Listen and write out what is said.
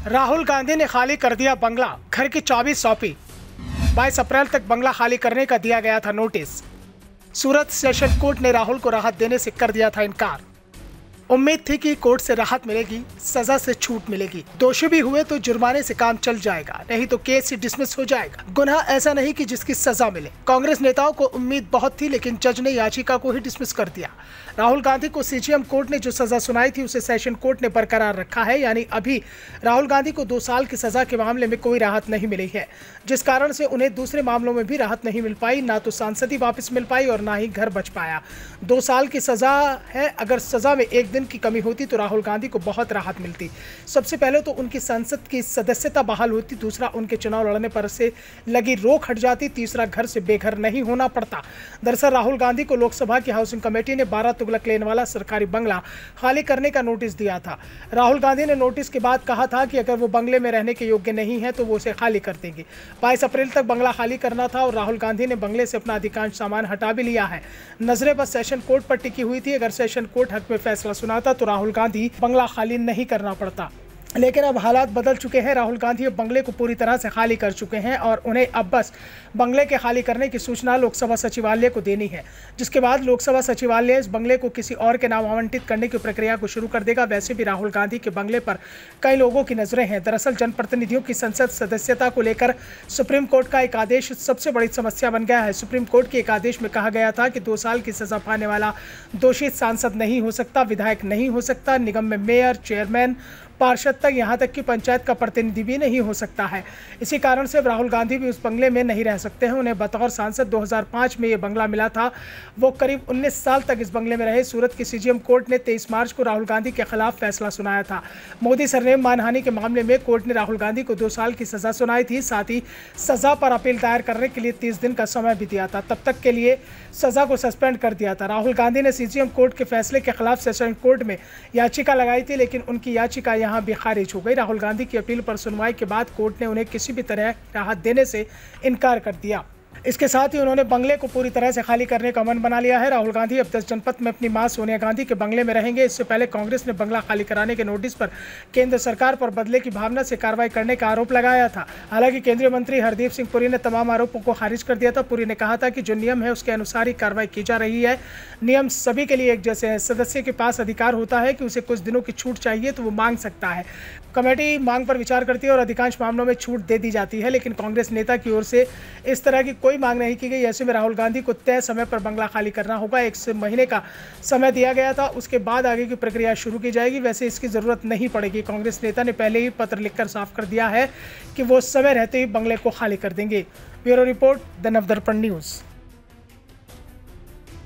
राहुल गांधी ने खाली कर दिया बंगला, घर की चाबी सौंपी। 22 अप्रैल तक बंगला खाली करने का दिया गया था नोटिस। सूरत सेशन कोर्ट ने राहुल को राहत देने से कर दिया था इनकार। उम्मीद थी कि कोर्ट से राहत मिलेगी, सजा से छूट मिलेगी। दोषी भी हुए तो जुर्माने से काम चल जाएगा, नहीं तो केस ही डिसमिस हो जाएगा। गुनाह ऐसा नहीं कि जिसकी सजा मिले। कांग्रेस नेताओं को उम्मीद बहुत थी, लेकिन जज ने याचिका को ही डिसमिस कर दिया। राहुल गांधी को सीजेएम कोर्ट ने जो सजा सुनाई थी उसे सेशन कोर्ट ने बरकरार रखा है, यानी अभी राहुल गांधी को 2 साल की सजा के मामले में कोई राहत नहीं मिली है, जिस कारण से उन्हें दूसरे मामलों में भी राहत नहीं मिल पाई। ना तो सांसदी वापस मिल पाई और ना ही घर बच पाया। 2 साल की सजा है। अगर सजा में 1 दिन की कमी होती तो राहुल गांधी को बहुत राहत मिलती। सबसे पहले तो उनकी संसद की सदस्यता बहाल होती, दूसरा उनके चुनाव लड़ने पर से लगी रोक हट जाती, तीसरा घर से बेघर नहीं होना पड़ता। दरअसल राहुल गांधी को लोकसभा की हाउसिंग कमेटी ने 12 तुगलक लेन वाला सरकारी बंगला खाली करने का नोटिस दिया था। राहुल गांधी ने नोटिस के बाद कहा था कि अगर वो बंगले में रहने के योग्य नहीं है तो वो उसे खाली कर देंगे। 22 अप्रैल तक बंगला खाली करना था और राहुल गांधी ने बंगले से अपना अधिकांश सामान हटा भी लिया है। नजरें बस सेशन कोर्ट पर टिकी हुई थी। अगर सेशन कोर्ट हक में फैसला सुनाता तो राहुल गांधी बंगला खाली नहीं करना पड़ता, लेकिन अब हालात बदल चुके हैं। राहुल गांधी अब बंगले को पूरी तरह से खाली कर चुके हैं और उन्हें अब बस बंगले के खाली करने की सूचना लोकसभा सचिवालय को देनी है, जिसके बाद लोकसभा सचिवालय इस बंगले को किसी और के नाम आवंटित करने की प्रक्रिया को शुरू कर देगा। वैसे भी राहुल गांधी के बंगले पर कई लोगों की नजरें हैं। दरअसल जनप्रतिनिधियों की संसद सदस्यता को लेकर सुप्रीम कोर्ट का एक आदेश सबसे बड़ी समस्या बन गया है। सुप्रीम कोर्ट के एक आदेश में कहा गया था कि 2 साल की सजा पाने वाला दोषी सांसद नहीं हो सकता, विधायक नहीं हो सकता, निगम में मेयर, चेयरमैन, पार्षद तक, यहाँ तक कि पंचायत का प्रतिनिधि भी नहीं हो सकता है। इसी कारण से राहुल गांधी भी उस बंगले में नहीं रह सकते हैं। उन्हें बतौर सांसद 2005 में ये बंगला मिला था। वो करीब 19 साल तक इस बंगले में रहे। सूरत की सीजेएम कोर्ट ने 23 मार्च को राहुल गांधी के खिलाफ फैसला सुनाया था। मोदी सरनेम मानहानि के मामले में कोर्ट ने राहुल गांधी को 2 साल की सजा सुनाई थी। साथ ही सजा पर अपील दायर करने के लिए 30 दिन का समय भी दिया था। तब तक के लिए सजा को सस्पेंड कर दिया था। राहुल गांधी ने सीजेएम कोर्ट के फैसले के खिलाफ सेशन कोर्ट में याचिका लगाई थी, लेकिन उनकी याचिका यहां भी खारिज हो गई। राहुल गांधी की अपील पर सुनवाई के बाद कोर्ट ने उन्हें किसी भी तरह राहत देने से इनकार कर दिया। इसके साथ ही उन्होंने बंगले को पूरी तरह से खाली करने का मन बना लिया है। राहुल गांधी अब 10 जनपद में अपनी मां सोनिया गांधी के बंगले में रहेंगे। इससे पहले कांग्रेस ने बंगला खाली कराने के नोटिस पर केंद्र सरकार पर बदले की भावना से कार्रवाई करने का आरोप लगाया था। हालांकि केंद्रीय मंत्री हरदीप सिंह पुरी ने तमाम आरोपों को खारिज कर दिया था। पुरी ने कहा था कि जो नियम है उसके अनुसार ही कार्रवाई की जा रही है। नियम सभी के लिए एक जैसे है। सदस्य के पास अधिकार होता है कि उसे कुछ दिनों की छूट चाहिए तो वो मांग सकता है। कमेटी मांग पर विचार करती है और अधिकांश मामलों में छूट दे दी जाती है, लेकिन कांग्रेस नेता की ओर से इस तरह की कोई मांग नहीं की गई। ऐसे में राहुल गांधी को तय समय पर बंगला खाली करना होगा। 1 महीने का समय दिया गया था, उसके बाद आगे की प्रक्रिया शुरू की जाएगी। वैसे इसकी जरूरत नहीं पड़ेगी। कांग्रेस नेता ने पहले ही पत्र लिखकर साफ कर दिया है कि वो समय रहते ही बंगले को खाली कर देंगे। Bureau report, the Navdarpan news.